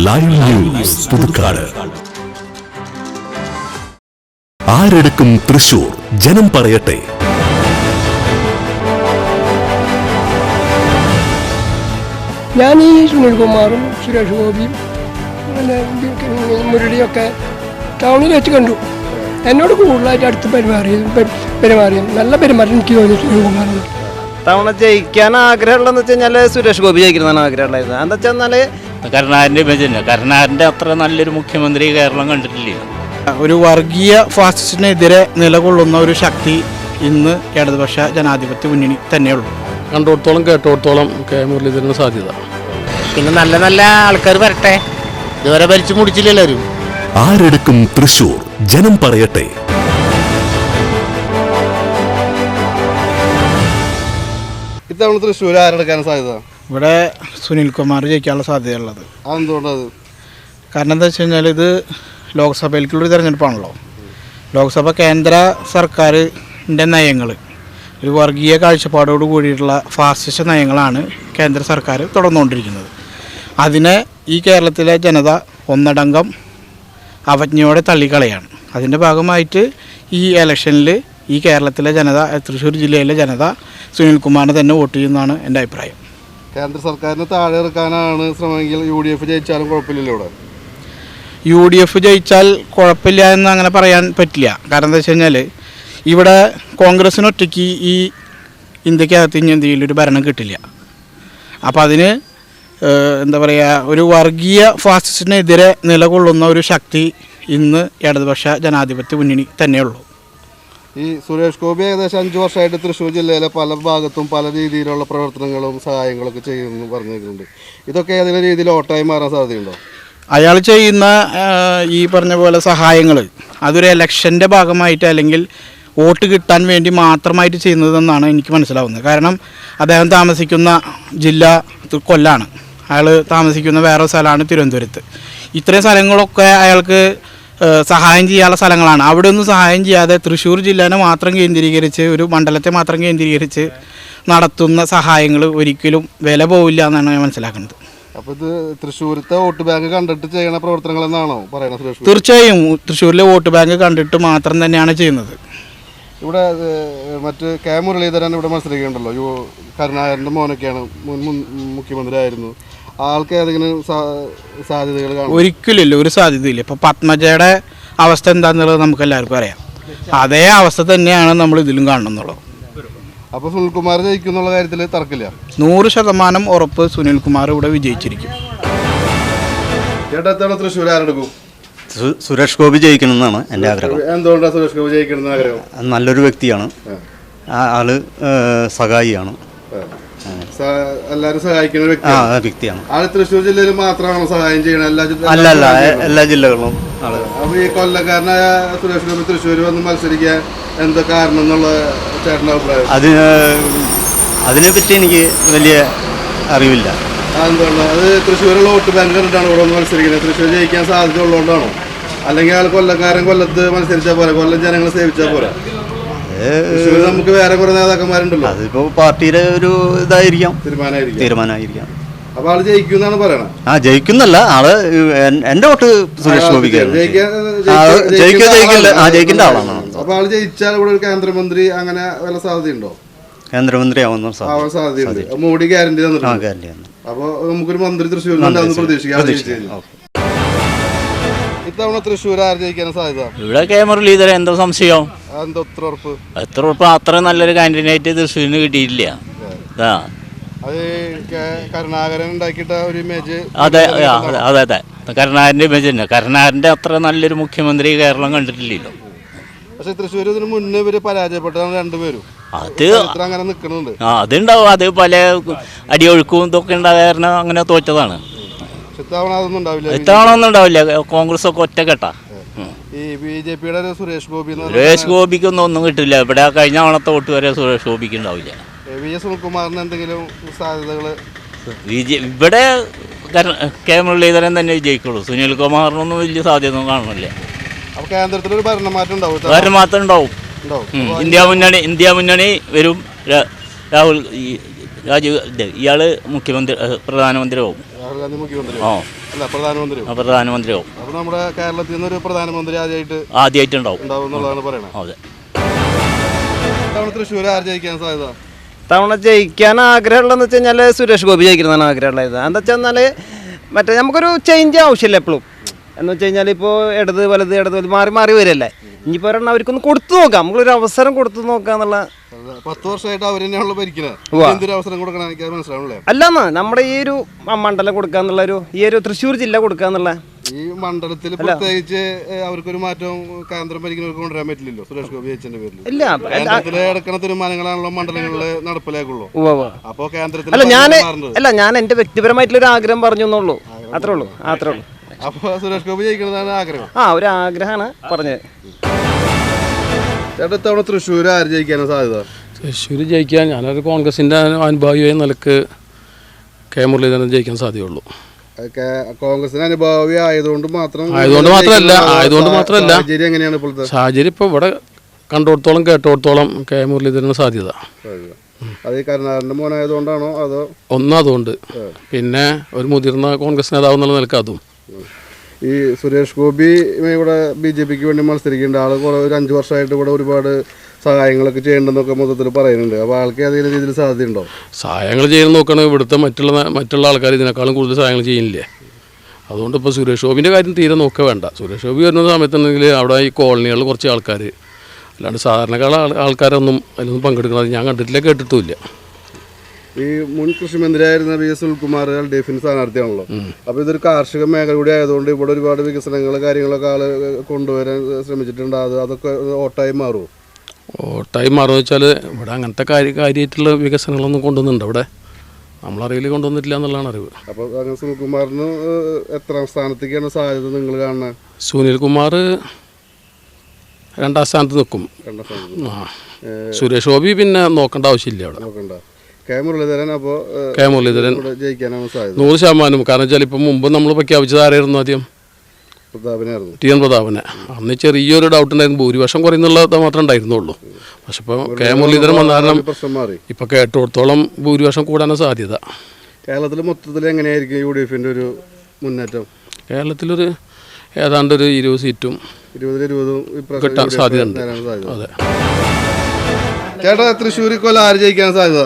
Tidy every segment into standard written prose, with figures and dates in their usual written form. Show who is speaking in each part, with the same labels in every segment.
Speaker 1: Live news Puthukkad. ആരെടുക്കും തൃശൂർ? ജനം പറയട്ടെ.
Speaker 2: ഞാൻ ഈ സുനിൽകുമാറും സുരേഷ് ഗോപിയും മുരളിയൊക്കെ ടൗണിൽ വെച്ച് കണ്ടു. എന്നോട് കൂടുതലായിട്ട് അടുത്ത് പെരുമാറിയും നല്ല പെരുമാറ്റം എനിക്ക് തോന്നി സുനിൽകുമാറിന്.
Speaker 3: തവണ ജയിക്കാൻ ആഗ്രഹമുള്ളതെന്ന് വെച്ച് കഴിഞ്ഞാൽ സുരേഷ് ഗോപി ജയിക്കുന്നതാണ് ആഗ്രഹമുള്ളത്. എന്താ വെച്ചാൽ
Speaker 4: കരുണാകരൻ്റെ ഇമേജ് കരുണാകരൻ്റെ അത്ര നല്ലൊരു മുഖ്യമന്ത്രി കേരളം കണ്ടിട്ടില്ല.
Speaker 5: ഒരു വർഗീയ ഫാസിസ്റ്റിനെതിരെ നിലകൊള്ളുന്ന ഒരു ശക്തി ഇന്ന് ഇടതുപക്ഷ ജനാധിപത്യ മുന്നണി തന്നെയുള്ളൂ.
Speaker 6: കണ്ടിടത്തോളം കേട്ടോടത്തോളം കെ മുരളീധരന് സാധ്യത.
Speaker 7: പിന്നെ നല്ല നല്ല ആൾക്കാർ വരട്ടെ, ഇതുവരെ ഭരിച്ചു മുടിച്ചില്ല എല്ലാവരും.
Speaker 1: ആരെടുക്കും തൃശൂർ? ജനം പറയട്ടെ.
Speaker 8: ഇത്തവണ തൃശ്ശൂർ ആരെടുക്കാൻ സാധ്യത?
Speaker 5: ഇവിടെ സുനിൽകുമാർ ജയിക്കാനുള്ള സാധ്യതയുള്ളത്.
Speaker 8: അതെന്തുകൊണ്ടത്?
Speaker 5: കാരണം എന്താ വെച്ച് കഴിഞ്ഞാൽ ഇത് ലോക്സഭയിലേക്കുള്ളൊരു തിരഞ്ഞെടുപ്പാണല്ലോ. ലോക്സഭ കേന്ദ്ര സർക്കാരിൻ്റെ നയങ്ങൾ ഒരു വർഗീയ കാഴ്ചപ്പാടോട് കൂടിയിട്ടുള്ള ഫാസിസ്റ്റ് നയങ്ങളാണ് കേന്ദ്ര സർക്കാർ തുടർന്നുകൊണ്ടിരിക്കുന്നത്. അതിനെ ഈ കേരളത്തിലെ ജനത ഒന്നടങ്കം അവജ്ഞയോടെ തള്ളിക്കളയാണ്. അതിൻ്റെ ഭാഗമായിട്ട് ഈ ഇലക്ഷനിൽ ഈ കേരളത്തിലെ ജനത, തൃശ്ശൂർ ജില്ലയിലെ ജനത സുനിൽകുമാറിനെ തന്നെ വോട്ട് ചെയ്യുന്നതാണ് എൻ്റെ അഭിപ്രായം.
Speaker 8: കേന്ദ്ര സർക്കാരിന് താഴെ ഇറക്കാനാണ് ശ്രമമെങ്കിൽ UDF ജയിച്ചാലും കുഴപ്പമില്ലല്ലോ. ഇവിടെ
Speaker 5: UDF ജയിച്ചാൽ കുഴപ്പമില്ല എന്ന് അങ്ങനെ പറയാൻ പറ്റില്ല. കാരണം എന്താ വെച്ച് കഴിഞ്ഞാൽ ഇവിടെ കോൺഗ്രസ്സിനൊറ്റയ്ക്ക് ഈ ഇന്ത്യക്കകത്ത് ഇനി എന്തെങ്കിലും ഒരു ഭരണം കിട്ടില്ല. അപ്പോൾ അതിന് എന്താ പറയുക, ഒരു വർഗീയ ഫാസിസ്റ്റിനെതിരെ നിലകൊള്ളുന്ന ഒരു ശക്തി ഇന്ന് ഇടതുപക്ഷ ജനാധിപത്യ മുന്നണി തന്നെയുള്ളൂ.
Speaker 8: ഈ സുരേഷ് ഗോപി ഏകദേശം 5 വർഷമായിട്ട് തൃശ്ശൂർ ജില്ലയിലെ പല ഭാഗത്തും പല രീതിയിലുള്ള പ്രവർത്തനങ്ങളും സഹായങ്ങളൊക്കെ ചെയ്യുമെന്ന് പറഞ്ഞിട്ടുണ്ട്. ഇതൊക്കെ ഏതെങ്കിലും രീതിയിൽ ഓട്ടായി മാറാൻ സാധ്യതയുണ്ടോ?
Speaker 5: അയാൾ ചെയ്യുന്ന ഈ പറഞ്ഞ പോലെ സഹായങ്ങൾ അതൊരു ഇലക്ഷൻ്റെ ഭാഗമായിട്ട് അല്ലെങ്കിൽ വോട്ട് കിട്ടാൻ വേണ്ടി മാത്രമായിട്ട് ചെയ്യുന്നതെന്നാണ് എനിക്ക് മനസ്സിലാവുന്നത്. കാരണം അദ്ദേഹം താമസിക്കുന്ന ജില്ല കൊല്ലാണ്, അയാൾ താമസിക്കുന്ന വേറെ സ്ഥലമാണ് തിരുവനന്തപുരത്ത്. ഇത്രയും സ്ഥലങ്ങളൊക്കെ അയാൾക്ക് സഹായം ചെയ്യാനുള്ള സ്ഥലങ്ങളാണ്. അവിടെ ഒന്നും സഹായം ചെയ്യാതെ തൃശ്ശൂർ ജില്ലേനെ മാത്രം കേന്ദ്രീകരിച്ച്, ഒരു മണ്ഡലത്തെ മാത്രം കേന്ദ്രീകരിച്ച് നടത്തുന്ന സഹായങ്ങൾ ഒരിക്കലും വില പോവില്ല എന്നാണ് ഞാൻ മനസ്സിലാക്കുന്നത്.
Speaker 8: അപ്പോൾ ഇത് തൃശ്ശൂരത്തെ വോട്ട് ബാങ്ക് കണ്ടിട്ട് ചെയ്യുന്ന പ്രവർത്തനങ്ങൾ എന്നാണോ പറയുന്നത് സുരേഷ്?
Speaker 5: തീർച്ചയായും തൃശ്ശൂരിലെ വോട്ട് ബാങ്ക് കണ്ടിട്ട് മാത്രം തന്നെയാണ് ചെയ്യുന്നത്.
Speaker 8: ഇവിടെ മറ്റ് കെ മുരളീധരൻ ഇവിടെ മത്സരിക്കുന്നുണ്ടല്ലോ, കരുണാകരൻ്റെ മോനൊക്കെയാണ്, മുൻ മുഖ്യമന്ത്രി ആയിരുന്നു. ആൾക്ക് ഏതെങ്കിലും സാധ്യതകൾ കാണും?
Speaker 5: ഒരിക്കലില്ല, ഒരു സാധ്യതയില്ല. ഇപ്പോൾ പത്മജയുടെ അവസ്ഥ എന്താണെന്നുള്ളത് നമുക്ക് എല്ലാവർക്കും അറിയാം. അതേ അവസ്ഥ തന്നെയാണ് നമ്മൾ ഇതിലും കാണുന്നുള്ളത്.
Speaker 8: അപ്പോൾ സുനിൽകുമാർ ജയിക്കുന്നുള്ള കാര്യത്തിൽ തർക്കമില്ല?
Speaker 5: 100% ഉറപ്പ് സുനിൽകുമാർ ഇവിടെ വിജയിച്ചിരിക്കും.
Speaker 8: ചേട്ടാ, തൃശ്ശൂർ ആരെടുക്കും?
Speaker 9: സുരേഷ് ഗോപി ജയിക്കണമെന്നാണ് എൻ്റെ ആഗ്രഹം.
Speaker 8: എന്തുകൊണ്ടാണ് സുരേഷ് ഗോപി ജയിക്കണമെന്ന് ആഗ്രഹം?
Speaker 9: നല്ലൊരു വ്യക്തിയാണ്, ആള് സഹായിയാണ്,
Speaker 8: എല്ലാവരും സഹായിക്കുന്ന
Speaker 9: വ്യക്തിയാണ്.
Speaker 8: ആള് തൃശ്ശൂർ ജില്ലയിൽ മാത്രമാണോ സഹായം ചെയ്യണം?
Speaker 9: അല്ല, എല്ലാ ജില്ലകളിലും ആള്.
Speaker 8: അപ്പൊ ഈ കൊല്ലക്കാരനായ സുരേഷ് ഗോപി തൃശ്ശൂർ വന്ന് മത്സരിക്കാൻ എന്താ കാരണം എന്നുള്ള ചേട്ടൻ്റെ അഭിപ്രായം?
Speaker 9: അതിനെപ്പറ്റി എനിക്ക് വലിയ അറിവില്ല.
Speaker 8: അതെന്തുകൊണ്ടാണ്? അത് തൃശ്ശൂരുള്ള വോട്ട് ബാങ്ക് കണ്ടിട്ടാണ് ഇവിടെ വന്ന് മത്സരിക്കുന്നത്. തൃശ്ശൂർ ജയിക്കാൻ സാധ്യത ഉള്ളതുകൊണ്ടാണോ? അല്ലെങ്കിൽ ആൾ കൊല്ലക്കാരൻ കൊല്ലത്ത് മത്സരിച്ചാൽ പോലെ, കൊല്ലം ജനങ്ങളെ സേവിച്ചാൽ പോലെ? നമുക്ക് വേറെ കുറെ നേതാക്കന്മാരുണ്ടല്ലോ.
Speaker 9: അതിപ്പോ പാർട്ടിയുടെ ഒരു ഇതായിരിക്കാം,
Speaker 8: തീരുമാനമായിരിക്കാം. അപ്പൊ ആള് ജയിക്കുന്നാണ് പറയണത്?
Speaker 9: ജയിക്കുന്നല്ല, ആള് എന്റെ വോട്ട് സുരേഷ് ഗോപിക്ക്. ജയിക്കേണ്ട ആളാണ്.
Speaker 8: അപ്പൊ ആള് ജയിച്ചാൽ ഇവിടെ ഒരു കേന്ദ്രമന്ത്രി അങ്ങനെ വല്ല സാധ്യതയുണ്ടോ?
Speaker 9: കേന്ദ്രമന്ത്രി ആവാൻ
Speaker 8: സാധ്യതയുണ്ട്. മോഡി ഗ്യാരണ്ടി തന്നിട്ടുണ്ട്. അപ്പൊ നമുക്കൊരു മന്ത്രി തൃശ്ശൂരിൽ പ്രതീക്ഷിക്കാം. ഇത്തവണ തൃശ്ശൂർ ആര് ജയിക്കാൻ സാധ്യത?
Speaker 4: ഇവിടെ കെ മുരളീധരൻ. എന്താ സംശയം?
Speaker 8: എത്ര
Speaker 4: ഉറപ്പ്? അത്ര നല്ലൊരു കാൻഡിഡേറ്റ് തൃശ്ശൂരിന് കിട്ടിയില്ല.
Speaker 8: അത് കരുണാകരൻ ഉണ്ടാക്കിയിട്ട ഒരു ഇമേജ്.
Speaker 4: അതെ, കരുണാകരൻ്റെ ഇമേജ് തന്നെ. കരുണാകരൻ്റെ അത്ര നല്ലൊരു മുഖ്യമന്ത്രി കേരളം കണ്ടിട്ടില്ലല്ലോ.
Speaker 8: പക്ഷെ തൃശ്ശൂർ ഇതിന് മുന്നേ ഇവര് പരാജയപ്പെട്ടാണ് രണ്ടുപേരും.
Speaker 4: അത്
Speaker 8: അങ്ങനെ നിൽക്കുന്നുണ്ട്.
Speaker 4: അതുണ്ടാവും. അത് പല അടിയൊഴുക്കും ഇതൊക്കെ ഉണ്ടായ കാരണം അങ്ങനെ തോറ്റതാണ്.
Speaker 8: ഇത്തവണ ഒന്നും
Speaker 4: ഉണ്ടാവില്ല. കോൺഗ്രസ് ഒക്കെ ഒറ്റക്കെട്ടാ.
Speaker 8: ഈ BJPയുടെ സുരേഷ്
Speaker 4: ഗോപിക്കൊന്നും ഒന്നും കിട്ടില്ല. ഇവിടെ കഴിഞ്ഞ തവണത്തെ വോട്ട് വരെ സുരേഷ് ഗോപിക്ക് ഉണ്ടാവില്ല.
Speaker 8: സുനിൽകുമാറിന് എന്തെങ്കിലും സാധ്യതകള്?
Speaker 4: ഇവിടെ കെ മുരളീധരൻ തന്നെ വിജയിക്കുള്ളൂ. സുനിൽകുമാറിനൊന്നും വലിയ സാധ്യത ഒന്നും കാണുന്നില്ല.
Speaker 8: അപ്പൊ കേന്ദ്രത്തിലൊരു ഭരണമാറ്റം
Speaker 4: ഉണ്ടാവും. ഇന്ത്യ മുന്നണി വരും. രാഹുൽ രാജീവ് ഇയാള് പ്രധാനമന്ത്രി ആവും.
Speaker 8: രാഹുൽ ഗാന്ധി മുഖ്യമന്ത്രി. അല്ല പ്രധാനമന്ത്രി
Speaker 4: പ്രധാനമന്ത്രിയാവും.
Speaker 8: അപ്പൊ നമ്മുടെ കേരളത്തിൽ നിന്നൊരു പ്രധാനമന്ത്രി
Speaker 4: ആദ്യമായിട്ടുണ്ടാവും
Speaker 8: എന്നുള്ളതാണ് പറയണത്.
Speaker 4: അതെ.
Speaker 8: തൃശ്ശൂർ ആര് ജയിക്കാൻ സാധ്യത?
Speaker 3: തവണ ജയിക്കാൻ ആഗ്രഹമുള്ളതെന്ന് വെച്ച് കഴിഞ്ഞാൽ സുരേഷ് ഗോപി ജയിക്കുന്നതാണ് ആഗ്രഹമുള്ളത്. എന്താ വെച്ചാൽ മറ്റേ നമുക്കൊരു ചേഞ്ച് ആവശ്യമില്ല എപ്പോഴും. എന്ന് വെച്ച് കഴിഞ്ഞാൽ ഇപ്പോൾ ഇടത് വലത് മാറി മാറി വരില്ലേ. ഇനിയിപ്പോൾ ഒരെണ്ണം അവർക്കൊന്ന് കൊടുത്തു നോക്കാം, നമ്മളൊരു അവസരം കൊടുത്തു നോക്കാന്നുള്ള.
Speaker 8: 10 വർഷമായിട്ട് അവർ തന്നെയാണല്ലോ ഭരിക്കുന്നത്. എന്തൊരു അവസരം കൊടുക്കണം എനിക്ക് മനസ്സിലാവണല്ലേ.
Speaker 3: അല്ലെന്ന് നമ്മുടെ ഈ ഒരു മണ്ഡലം കൊടുക്കാന്നുള്ള ഈ ഒരു തൃശ്ശൂർ ജില്ല കൊടുക്കാന്നുള്ള
Speaker 8: ഈ മണ്ഡലത്തിൽ പ്രത്യേകിച്ച് അവർക്കൊരു മാറ്റം കേന്ദ്രം ഭരിക്കുന്നവർക്ക് കൊണ്ടുവരാൻ പറ്റില്ലല്ലോ സുരേഷ് ഗോപി ജയിച്ചതിന്റെ പേരിൽ.
Speaker 3: ഇല്ല,
Speaker 8: കേന്ദ്രത്തിലെ എടുക്കുന്ന തീരുമാനങ്ങളാണല്ലോ മണ്ഡലങ്ങളിൽ നടപ്പിലാക്കുള്ളൂ. അപ്പോ കേന്ദ്രത്തിൽ
Speaker 3: ഞാൻ എന്റെ വ്യക്തിപരമായിട്ടുള്ള ആഗ്രഹം പറഞ്ഞു എന്നുള്ളൂ. അത്രേ ഉള്ളൂ.
Speaker 8: അപ്പൊ സുരേഷ് ഗോപി ജയിക്കുന്നതാണ് ആഗ്രഹം.
Speaker 3: ഒരു ആഗ്രഹമാണ് പറഞ്ഞത്.
Speaker 8: ചേട്ടാ തവണ തൃശ്ശൂർ ആര് ജയിക്കാനാണ് സാധ്യത?
Speaker 6: തൃശ്ശൂർ ജയിക്കാൻ ഞാനൊരു കോൺഗ്രസിൻ്റെ അനുഭാവിയായ നിലക്ക് കെ മുരളീധരൻ ജയിക്കാൻ സാധ്യതയുള്ളൂ.
Speaker 8: കോൺഗ്രസിന് അനുഭാവി ആയതുകൊണ്ട് മാത്രമല്ല
Speaker 6: സാഹചര്യം എങ്ങനെയാണ് ഇപ്പോഴത്തെ സാഹചര്യം? ഇപ്പോൾ ഇവിടെ കണ്ടിടത്തോളം കേട്ടിടത്തോളം കെ മുരളീധരന് സാധ്യത.
Speaker 8: അത് ഈ കരുണാകരൻ്റെ മോനായതുകൊണ്ടാണോ അതോ?
Speaker 6: അതുകൊണ്ട് പിന്നെ ഒരു മുതിർന്ന കോൺഗ്രസ് നേതാവ് എന്നുള്ള നിലക്ക് അതും.
Speaker 8: ഈ സുരേഷ് ഗോപി ഇവിടെ BJPക്ക് വേണ്ടി മത്സരിക്കേണ്ട ആൾ ഒരു 5 വർഷമായിട്ട് ഇവിടെ ഒരുപാട് സഹായങ്ങളൊക്കെ ചെയ്യേണ്ടെന്നൊക്കെ മൊത്തത്തിൽ പറയുന്നുണ്ട്. അപ്പോൾ ആൾക്ക് ഏതെങ്കിലും രീതിയിൽ സാധ്യതയുണ്ടോ?
Speaker 6: സഹായങ്ങൾ ചെയ്യാൻ നോക്കുകയാണെങ്കിൽ ഇവിടുത്തെ മറ്റുള്ള ആൾക്കാർ ഇതിനേക്കാളും കൂടുതൽ സഹായങ്ങൾ ചെയ്യുന്നില്ലേ. അതുകൊണ്ട് ഇപ്പോൾ സുരേഷ് ഗോപിൻ്റെ കാര്യം തീരെ നോക്കുക വേണ്ട. സുരേഷ് ഗോപി വരുന്ന സമയത്തുണ്ടെങ്കിൽ അവിടെ ഈ കോളനികളിൽ കുറച്ച് ആൾക്കാർ, അല്ലാണ്ട് സാധാരണക്കാർ ആൾക്കാരൊന്നും അതിലൊന്നും പങ്കെടുക്കുന്നത് ഞാൻ കണ്ടിട്ടില്ല, കേട്ടിട്ടുമില്ല.
Speaker 8: ഈ മുൻ കൃഷിമന്ത്രിയായിരുന്ന VS സുനിൽകുമാർ LDFിൻ്റെ സ്ഥാനാർത്ഥിയാണല്ലോ. അപ്പോൾ ഇതൊരു കാർഷിക മേഖല കൂടി ആയതുകൊണ്ട് ഇവിടെ ഒരുപാട് വികസനങ്ങൾ കാര്യങ്ങളൊക്കെ ആൾ കൊണ്ടുവരാൻ ശ്രമിച്ചിട്ടുണ്ട്. അതൊക്കെ ഓട്ടായി മാറുമോ?
Speaker 6: ഓട്ടായി മാറുമെന്ന് വെച്ചാൽ ഇവിടെ അങ്ങനത്തെ കാര്യമായിട്ടുള്ള വികസനങ്ങളൊന്നും കൊണ്ടുവന്നുണ്ട്. ഇവിടെ നമ്മളറിവിൽ കൊണ്ടുവന്നിട്ടില്ല എന്നുള്ളതാണ് അറിവ്.
Speaker 8: അപ്പോൾ അങ്ങനെ സുനിൽകുമാറിന് എത്രാം സ്ഥാനത്തേക്കാണ് സാധ്യത നിങ്ങൾ കാണുന്നത്?
Speaker 6: സുനിൽകുമാർ 2ാം സ്ഥാനത്ത് നിൽക്കും. സുരേഷ് ഗോപി പിന്നെ നോക്കേണ്ട ആവശ്യമില്ല. അവിടെ
Speaker 8: നോക്കണ്ട. കെ മുരളീധരൻ അപ്പോൾ
Speaker 6: കെ മുരളീധരൻ
Speaker 8: ജയിക്കാനാണ് സാധ്യത
Speaker 6: 100%. കാരണം വെച്ചാൽ ഇപ്പം മുമ്പ് നമ്മൾ പ്രഖ്യാപിച്ചത് ആരായിരുന്നു? ആദ്യം TN പ്രതാപനെ. അന്ന് ചെറിയൊരു ഡൗട്ട് ഉണ്ടായിരുന്നു, ഭൂരിപക്ഷം കുറയുന്നുള്ളത് മാത്രമേ ഉണ്ടായിരുന്നുള്ളൂ. പക്ഷെ ഇപ്പോൾ കെ മുരളീധരൻ വന്ന കാരണം ഇപ്പം കേട്ടിടത്തോളം ഭൂരിപക്ഷം കൂടാനാണ് സാധ്യത.
Speaker 8: കേരളത്തിൽ മൊത്തത്തിൽ എങ്ങനെയായിരിക്കും UDFിൻ്റെ ഒരു മുന്നേറ്റം?
Speaker 6: കേരളത്തിലൊരു ഏതാണ്ട് ഒരു 20 സീറ്റും
Speaker 8: 20
Speaker 6: കിട്ടാൻ സാധ്യതയുണ്ട്. അതെ.
Speaker 8: ചേട്ടാ തൃശ്ശൂർ കൊല്ലം ആര് ജയിക്കാൻ സാധ്യത?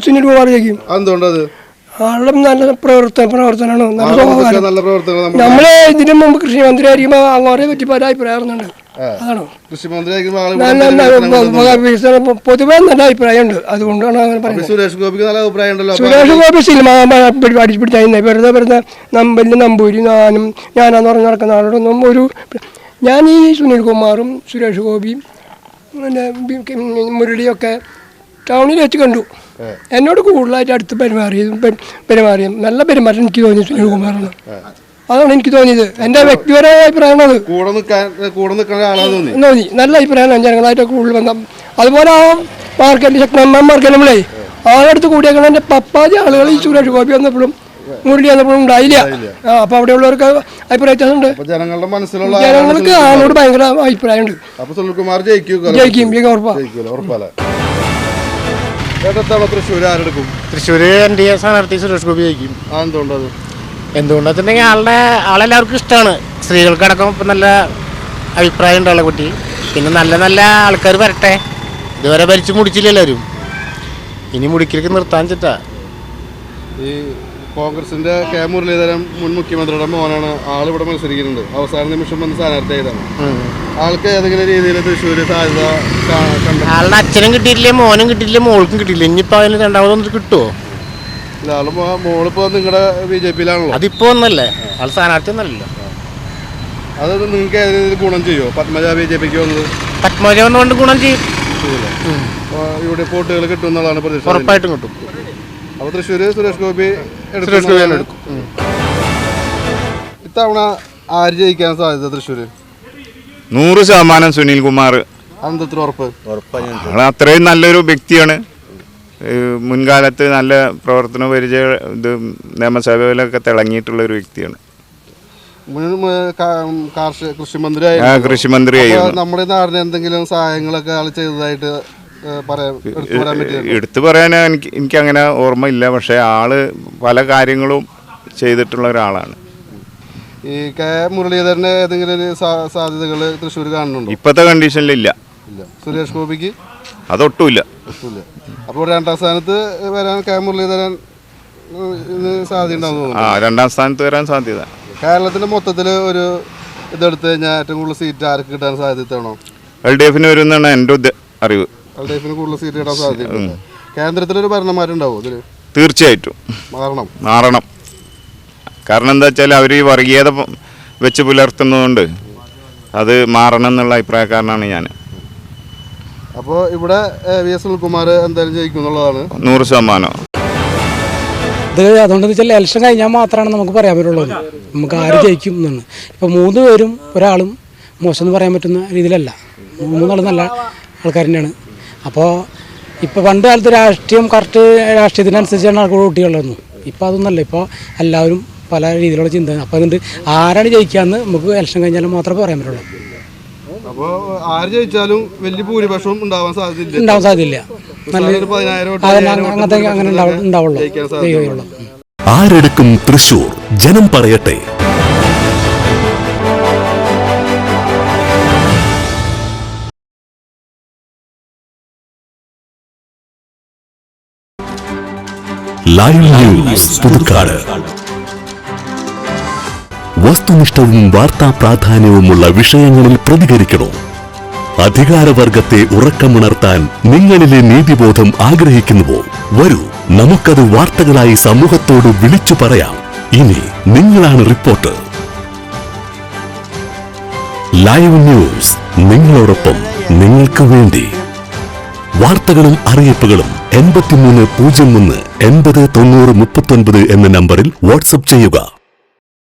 Speaker 2: സുനിൽ കുമാർ ജയിക്കും.
Speaker 8: എന്തുകൊണ്ടത്?
Speaker 2: ആളും നല്ല പ്രവർത്തനമാണ്, നല്ല സ്വഭാവം.
Speaker 8: നല്ല പ്രവർത്തനം.
Speaker 2: നമ്മള് ഇതിനു മുമ്പ് കൃഷിമന്ത്രി ആയിരിക്കുമ്പോൾ അങ്ങോരെ പറ്റി പല അഭിപ്രായമുണ്ട്. അതാണോ
Speaker 8: കൃഷിമന്ത്രി
Speaker 2: പൊതുവെ നല്ല അഭിപ്രായമുണ്ട്. അതുകൊണ്ടാണ് അങ്ങനെ പറയുന്നത്.
Speaker 8: സുരേഷ് ഗോപിക്ക് നല്ല അഭിപ്രായം ഉണ്ടല്ലോ.
Speaker 2: സുരേഷ് ഗോപി സിനിമ പിടിച്ചാൽ വെറുതെ വലിയ നമ്പൂരി ഞാനാന്ന് പറഞ്ഞ് നടക്കുന്ന ആളോടൊന്നും ഞാൻ ഈ സുനിൽകുമാറും സുരേഷ് ഗോപിയും പിന്നെ മുരളിയൊക്കെ ടൗണിൽ വെച്ച് കണ്ടു. എന്നോട് കൂടുതലായിട്ട് അടുത്ത് പെരുമാറിയും നല്ല പെരുമാറ്റം എനിക്ക് തോന്നി സുനിൽകുമാറാണ്. അതാണ് എനിക്ക് തോന്നിയത്. എൻ്റെ വ്യക്തിപരമായ അഭിപ്രായമാണ്. തോന്നി നല്ല അഭിപ്രായമാണ്. ജനങ്ങളായിട്ട് കൂടുതൽ ബന്ധം. അതുപോലെ ആ മാർക്കറ്റ് നമ്മളെ ആളടുത്ത് കൂടിയേക്കണം. എൻ്റെ പപ്പാതി ആളുകൾ ഈ സുരേഷ് ഗോപി വന്നപ്പോഴും മുരളി വന്നപ്പോഴും ഉണ്ടായില്ല. അപ്പൊ അവിടെയുള്ളവർക്ക് അഭിപ്രായ വ്യത്യാസമുണ്ട്. ജനങ്ങൾക്ക് ആളോട് ഭയങ്കര അഭിപ്രായമുണ്ട്. ജയിക്കും.
Speaker 7: തൃശ്ശൂർ എൻ്റെ സ്ഥാനാർത്ഥി സുരേഷ് ഗോപി ജയിക്കും. എന്തുകൊണ്ടെന്നുണ്ടെങ്കിൽ ആളെല്ലാവർക്കും ഇഷ്ടമാണ്. സ്ത്രീകൾക്കടക്കം ഇപ്പം നല്ല അഭിപ്രായം ഉണ്ട് ആളെ കുട്ടി. പിന്നെ നല്ല ആൾക്കാർ വരട്ടെ. ഇതുവരെ ഭരിച്ചു മുടിച്ചില്ല എല്ലാവരും. ഇനി മുടിക്കലേക്ക് നിർത്താൻ ചിട്ടാ.
Speaker 8: ഈ കോൺഗ്രസിന്റെ കെ മുരളീധരൻ മുൻ മുഖ്യമന്ത്രിയുടെ മോനാണ്. ആളിവിടെ മത്സരിക്കുന്നുണ്ട്. അവസാന നിമിഷം വന്ന് സ്ഥാനാർത്ഥിയായതാണ്. ആൾക്ക് ഏതെങ്കിലും രീതിയിൽ തൃശ്ശൂർ സാധ്യത?
Speaker 7: ആളുടെ അച്ഛനും കിട്ടിയിട്ടില്ലേ, മോനും കിട്ടിയിട്ടില്ല, മോൾക്കും കിട്ടിയില്ല. ഇനിയിപ്പോൾ അതിന് രണ്ടാമതൊന്നും കിട്ടുമോ?
Speaker 8: മോളിപ്പോ നിങ്ങളുടെ BJPയിലാണല്ലോ.
Speaker 7: അതിപ്പോ ഒന്നല്ലേ, ആൾ സ്ഥാനാർത്ഥി ഒന്നല്ലല്ലോ.
Speaker 8: അത് നിങ്ങൾക്ക് ഏതെങ്കിലും ഗുണം ചെയ്യുമോ? പത്മജ BJPക്ക് വന്നത്
Speaker 7: പത്മജ വന്നുകൊണ്ട് ഗുണം ചെയ്യും.
Speaker 8: ഇവിടെ വോട്ടുകൾ കിട്ടും എന്നുള്ളതാണ് പ്രതീക്ഷ.
Speaker 7: ഉറപ്പായിട്ടും കിട്ടും.
Speaker 8: അപ്പോൾ തൃശ്ശൂർ സുരേഷ് ഗോപി എടുക്കും. ഇത്തവണ ആര് ജയിക്കാൻ സാധ്യത തൃശ്ശൂർ?
Speaker 10: 100% സുനിൽകുമാർ.
Speaker 8: അതെത്ര ഉറപ്പ്?
Speaker 10: അത്രയും നല്ലൊരു വ്യക്തിയാണ്. മുൻകാലത്ത് നല്ല പ്രവർത്തന പരിചയം നിയമസഭയിലൊക്കെ തിളങ്ങിയിട്ടുള്ള ഒരു വ്യക്തിയാണ്. കൃഷിമന്ത്രിയായിരുന്നു.
Speaker 8: നമ്മുടെ നാടിന് എന്തെങ്കിലും സഹായങ്ങളൊക്കെ ആൾ ചെയ്തതായിട്ട്
Speaker 10: എടുത്തു പറയാൻ എനിക്ക് അങ്ങനെ ഓർമ്മയില്ല. പക്ഷേ ആള് പല കാര്യങ്ങളും ചെയ്തിട്ടുള്ള ഒരാളാണ്.
Speaker 8: ഈ കെ മുരളീധരന് ഏതെങ്കിലും ഒരു സാധ്യതകൾ തൃശ്ശൂർ കാണുന്നുണ്ടോ?
Speaker 10: ഇപ്പോഴത്തെ കണ്ടീഷനിലില്ല.
Speaker 8: ഇല്ല. സുരേഷ് ഗോപിക്ക്
Speaker 10: അതൊട്ടുമില്ല.
Speaker 8: അപ്പോൾ രണ്ടാം സ്ഥാനത്ത് വരാൻ കെ മുരളീധരൻ സാധ്യത ഉണ്ടാവും.
Speaker 10: രണ്ടാം സ്ഥാനത്ത് വരാൻ സാധ്യത.
Speaker 8: കേരളത്തിന്റെ മൊത്തത്തിൽ ഒരു ഇതെടുത്ത് കഴിഞ്ഞാൽ ഏറ്റവും കൂടുതൽ സീറ്റ് ആർക്ക് കിട്ടാൻ സാധ്യതയാണോ?
Speaker 10: LDF വരുമെന്നാണ് എൻ്റെ അറിവ്.
Speaker 8: LDF കൂടുതൽ സീറ്റ് കിട്ടാൻ സാധ്യതയുണ്ട്. കേന്ദ്രത്തിലൊരു ഭരണമാറ്റുണ്ടാവും ഇതിൽ?
Speaker 10: തീർച്ചയായിട്ടും മാറണം. കാരണം എന്താ വെച്ചാൽ അവർ ഈ വർഗീയത വെച്ച് പുലർത്തുന്നതുകൊണ്ട് അത് മാറണം എന്നുള്ള അഭിപ്രായക്കാരനാണ് ഞാൻ.
Speaker 8: അപ്പോൾ ഇവിടെ VS സുനിൽകുമാർ എന്തായാലും ജയിക്കും എന്നുള്ളതാണ്
Speaker 10: 100%.
Speaker 11: ഇത് അതുകൊണ്ടെന്ന് വെച്ചാൽ ഇലക്ഷൻ കഴിഞ്ഞാൽ മാത്രമാണ് നമുക്ക് പറയാൻ പറ്റുള്ളൂ നമുക്ക് ആര് ജയിക്കും എന്നാണ്. ഇപ്പോൾ 3 പേരും ഒരാളും മോശം എന്ന് പറയാൻ പറ്റുന്ന രീതിയിലല്ല. 3 ആളും നല്ല ആൾക്കാർ തന്നെയാണ്. അപ്പോൾ ഇപ്പോൾ പണ്ട് കാലത്ത് രാഷ്ട്രീയം കറക്റ്റ് രാഷ്ട്രീയത്തിനനുസരിച്ചാണ് ആൾക്കാർ വോട്ടുകളുള്ളൂ. ഇപ്പോൾ അതൊന്നല്ല. ഇപ്പോൾ എല്ലാവരും പല രീതിയിലുള്ള ചിന്തയാണ്. അപ്പോൾ അതുകൊണ്ട് ആരാണ് ജയിക്കാമെന്ന് നമുക്ക് ഇലക്ഷൻ കഴിഞ്ഞാലും മാത്രമേ പറയാൻ പറ്റുള്ളൂ.
Speaker 8: അപ്പോൾ ആര് ജയിച്ചാലും വലിയ ഭൂരിപക്ഷവും ഉണ്ടാവാൻ സാധ്യതയില്ല.
Speaker 11: അങ്ങനെ ഉണ്ടാവുള്ളൂ.
Speaker 1: ആരെടുക്കും തൃശൂർ? ജനം പറയട്ടെ. Live news Puthukkad. വസ്തുനിഷ്ഠവും വാർത്താ പ്രാധാന്യവുമുള്ള വിഷയങ്ങളിൽ പ്രതികരിക്കണോ? അധികാരവർഗത്തെ ഉറക്കമുണർത്താൻ നിങ്ങളിലെ നീതിബോധം ആഗ്രഹിക്കുന്നുവോ? വരൂ, നമുക്കത് വാർത്തകളായി സമൂഹത്തോട് വിളിച്ചു പറയാം. ഇനി നിങ്ങളാണ് റിപ്പോർട്ടർ. ലൈവ് ന്യൂസ്, നിങ്ങളോടൊപ്പം, നിങ്ങൾക്ക് വേണ്ടി. വാർത്തകളും അറിയിപ്പുകളും 8301 80 90 39 എന്ന നമ്പറിൽ വാട്സ്ആപ്പ് ചെയ്യുക.